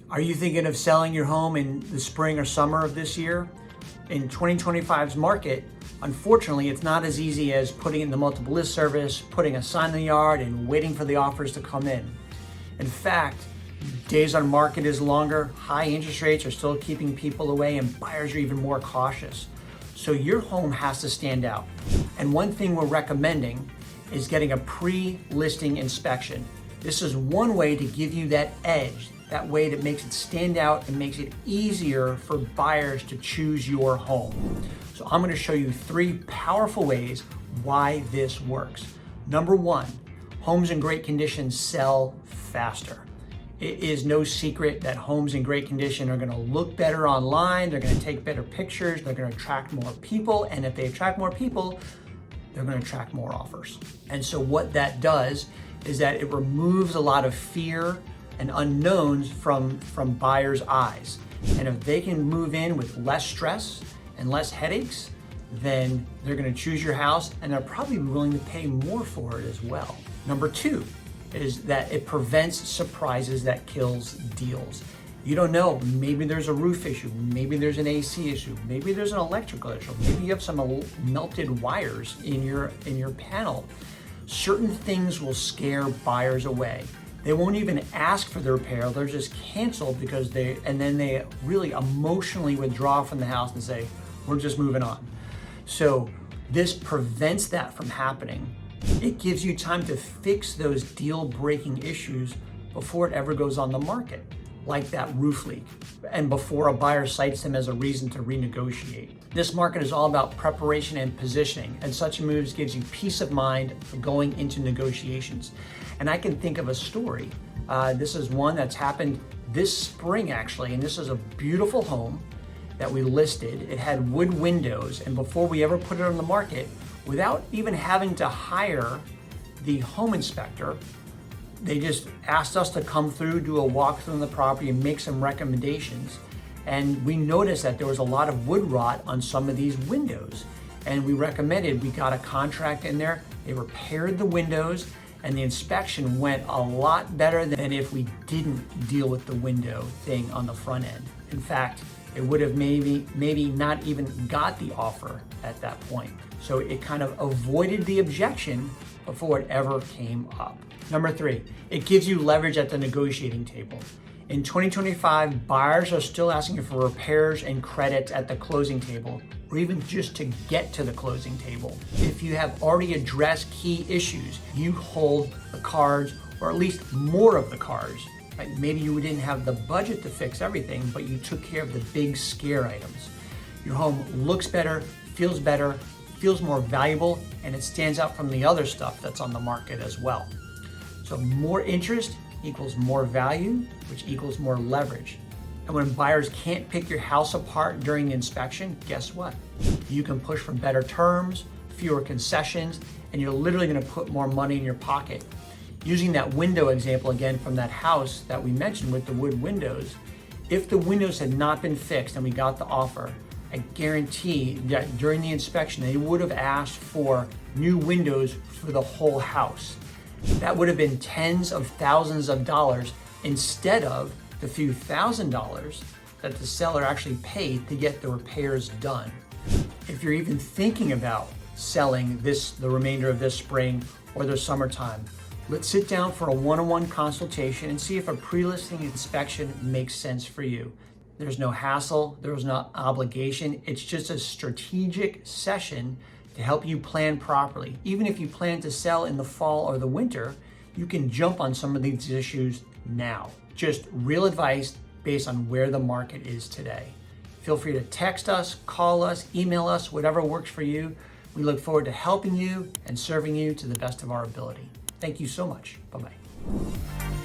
Are you thinking of selling your home in the spring or summer of this year? In 2025's market, unfortunately, it's not as easy as putting in the multiple list service, putting a sign in the yard, and waiting for the offers to come in. In fact, days on market is longer, high interest rates are still keeping people away, and buyers are even more cautious. So your home has to stand out. And one thing we're recommending is getting a pre-listing inspection. This is one way to give you that edge, that way that makes it stand out and makes it easier for buyers to choose your home. So I'm going to show you 3 powerful ways why this works. Number 1, homes in great condition sell faster. It is no secret that homes in great condition are going to look better online, they're going to take better pictures, they're going to attract more people, and if they attract more people, they're going to attract more offers. And so what that does is that it removes a lot of fear and unknowns from buyers' eyes. And if they can move in with less stress and less headaches, then they're going to choose your house, and they're probably willing to pay more for it as well. Number 2 is that it prevents surprises that kills deals. You don't know, maybe there's a roof issue, maybe there's an AC issue, maybe there's an electrical issue, maybe you have some melted wires in your panel. Certain things will scare buyers away. They won't even ask for the repair, they'll just cancel because then they really emotionally withdraw from the house and say, we're just moving on. So this prevents that from happening. It gives you time to fix those deal-breaking issues before it ever goes on the market, like that roof leak, and before a buyer cites them as a reason to renegotiate. This market is all about preparation and positioning, and such moves gives you peace of mind for going into negotiations. And I can think of a story. This is one that's happened this spring actually, and this is a beautiful home that we listed. It had wood windows, and before we ever put it on the market, without even having to hire the home inspector, they just asked us to come through, do a walkthrough on the property and make some recommendations. And we noticed that there was a lot of wood rot on some of these windows. And we got a contract in there, they repaired the windows, and the inspection went a lot better than if we didn't deal with the window thing on the front end. In fact, it would have maybe not even got the offer at that point. So it kind of avoided the objection before it ever came up. Number 3, it gives you leverage at the negotiating table. In 2025, buyers are still asking for repairs and credits at the closing table, or even just to get to the closing table. If you have already addressed key issues, you hold the cards, or at least more of the cards. Right? Maybe you didn't have the budget to fix everything, but you took care of the big scare items. Your home looks better, feels more valuable, and it stands out from the other stuff that's on the market as well. So more interest equals more value, which equals more leverage. And when buyers can't pick your house apart during the inspection, guess what? You can push for better terms, fewer concessions, and you're literally going to put more money in your pocket. Using that window example again from that house that we mentioned with the wood windows, if the windows had not been fixed and we got the offer, I guarantee that during the inspection, they would have asked for new windows for the whole house. That would have been tens of thousands of dollars instead of the few $1,000s that the seller actually paid to get the repairs done. If you're even thinking about selling the remainder of this spring or the summertime, let's sit down for a one-on-one consultation and see if a pre-listing inspection makes sense for you. There's no hassle, there's no obligation. It's just a strategic session to help you plan properly. Even if you plan to sell in the fall or the winter, you can jump on some of these issues now. Just real advice based on where the market is today. Feel free to text us, call us, email us, whatever works for you. We look forward to helping you and serving you to the best of our ability. Thank you so much. Bye-bye.